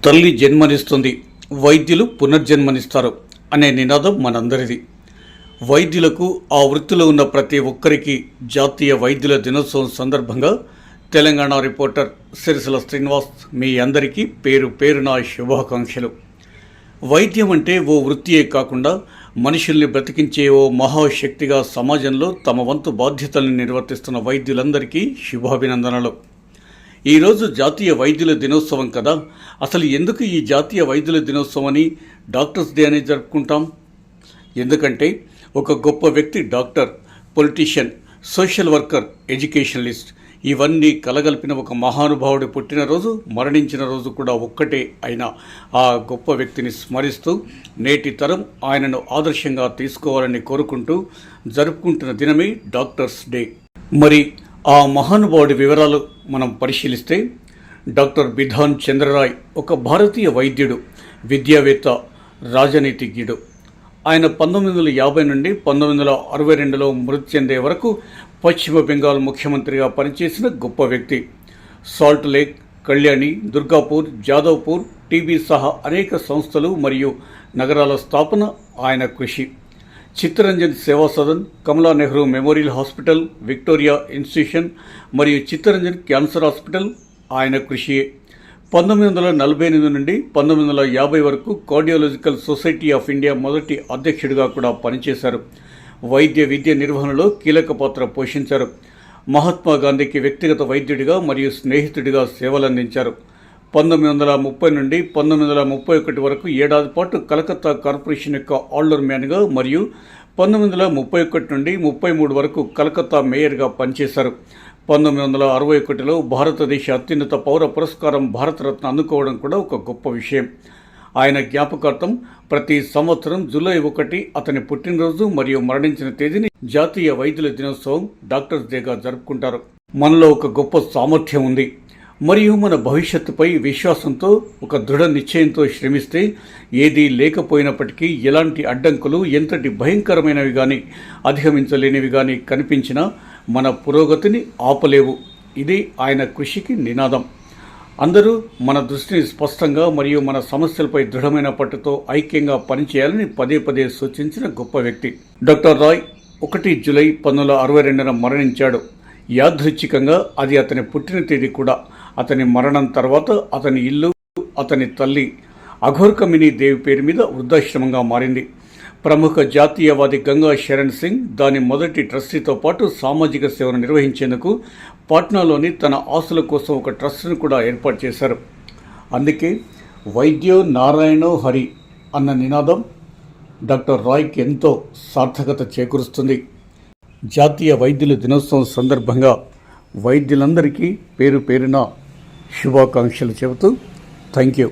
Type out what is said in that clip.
తల్లి జన్మనిస్తుంది, వైద్యులు పునర్జన్మనిస్తారు అనే నినాదం మనందరిది. వైద్యులకు, ఆ వృత్తిలో ఉన్న ప్రతి ఒక్కరికి జాతీయ వైద్యుల దినోత్సవం సందర్భంగా తెలంగాణ రిపోర్టర్ సిరిసిల్ల శ్రీనివాస్ మీ అందరికీ పేరు పేరున శుభాకాంక్షలు. వైద్యం అంటే ఓ వృత్తియే కాకుండా మనుషుల్ని బ్రతికించే ఓ మహాశక్తిగా సమాజంలో తమ వంతు బాధ్యతలను నిర్వర్తిస్తున్న వైద్యులందరికీ శుభాభినందనలు. ఈరోజు జాతీయ వైద్యుల దినోత్సవం కదా. అసలు ఎందుకు ఈ జాతీయ వైద్యుల దినోత్సవం అని, డాక్టర్స్ డే అని జరుపుకుంటాం? ఎందుకంటే ఒక గొప్ప వ్యక్తి doctor, politician, social worker, educationalist ఇవన్నీ కలగలిపిన ఒక మహానుభావుడు పుట్టినరోజు, మరణించిన రోజు కూడా ఒక్కటే అయిన ఆ గొప్ప వ్యక్తిని స్మరిస్తూ నేటి తరం ఆయనను ఆదర్శంగా తీసుకోవాలని కోరుకుంటూ జరుపుకుంటున్న దినమే డాక్టర్స్ డే. మరి ఆ మహానుభావుడి వివరాలు మనం పరిశీలిస్తే, డాక్టర్ బిధాన్ చంద్రరాయ్ ఒక భారతీయ వైద్యుడు, విద్యావేత్త, రాజనీతిజ్ఞుడు. ఆయన 1950 నుండి 1962లో మృతి చెందే వరకు పశ్చిమ బెంగాల్ ముఖ్యమంత్రిగా పనిచేసిన గొప్ప వ్యక్తి. Salt lake, Kalyani, Durgapur, Jadavpur, TB సహా అనేక సంస్థలు మరియు నగరాల స్థాపన ఆయన కృషి. Chittaranjan Seva Sadan, Kamala Nehru memorial hospital, Victoria institution మరియు చిత్తరంజన్ క్యాన్సర్ హాస్పిటల్ ఆయన కృషియే. 1948 నుండి 1950 వరకు కార్డియాలజికల్ సొసైటీ ఆఫ్ ఇండియా మొదటి అధ్యక్షుడిగా కూడా పనిచేశారు. వైద్య విద్య నిర్వహణలో కీలక పాత్ర పోషించారు. మహాత్మా గాంధీకి వ్యక్తిగత వైద్యుడిగా మరియు స్నేహితుడిగా సేవలందించారు. 1930 నుండి 1931 వరకు ఏడాది పాటు కలకత్తా కార్పొరేషన్ యొక్క ఆల్డర్ మ్యాన్గా మరియు 1931 నుండి 33 వరకు కలకత్తా మేయర్గా పనిచేశారు. 1961లో భారతదేశ అత్యున్నత పౌర పురస్కారం భారతరత్న అందుకోవడం కూడా ఒక గొప్ప విషయం. ఆయన జ్ఞాపకార్థం ప్రతి సంవత్సరం జూలై 1 అతని పుట్టినరోజు మరియు మరణించిన తేదీని జాతీయ వైద్యుల దినోత్సవం, డాక్టర్స్ డేగా జరుపుకుంటారు. మనలో ఒక గొప్ప సామర్థ్యం ఉంది మరియు మన భవిష్యత్తుపై విశ్వాసంతో, ఒక దృఢ నిశ్చయంతో శ్రమిస్తే ఏదీ లేకపోయినప్పటికీ ఎలాంటి అడ్డంకులు ఎంతటి భయంకరమైనవి కానీ, అధిగమించలేనివి కానీ కనిపించినా మన పురోగతిని ఆపలేవు. ఇది ఆయన కృషికి నినాదం. అందరూ మన దృష్టిని స్పష్టంగా మరియు మన సమస్యలపై దృఢమైన పట్టుతో ఐక్యంగా పనిచేయాలని పదే పదే సూచించిన గొప్ప వ్యక్తి. డాక్టర్ రాయ్ 1 జూలై 1962 మరణించాడు. యాదృచ్ఛికంగా అది అతని పుట్టిన తేదీ కూడా. అతని మరణం తర్వాత అతని ఇల్లు, అతని తల్లి అఘోర్కమినీ దేవి పేరు మీద వృద్ధాశ్రమంగా మారింది. ప్రముఖ జాతీయవాది గంగా శరణ్ సింగ్ దాని మొదటి ట్రస్టీతో పాటు సామాజిక సేవను నిర్వహించేందుకు పాట్నాలోని తన ఆస్తుల కోసం ఒక ట్రస్ట్ను కూడా ఏర్పాటు చేశారు. అందుకే వైద్యో నారాయణో హరి అన్న నినాదం డాక్టర్ రాయ్కి ఎంతో సార్థకత చేకూరుస్తుంది. జాతీయ వైద్యుల దినోత్సవం సందర్భంగా వైద్యులందరికీ పేరు పేరున శుభాకాంక్షలు చెబుతూ థ్యాంక్ యూ.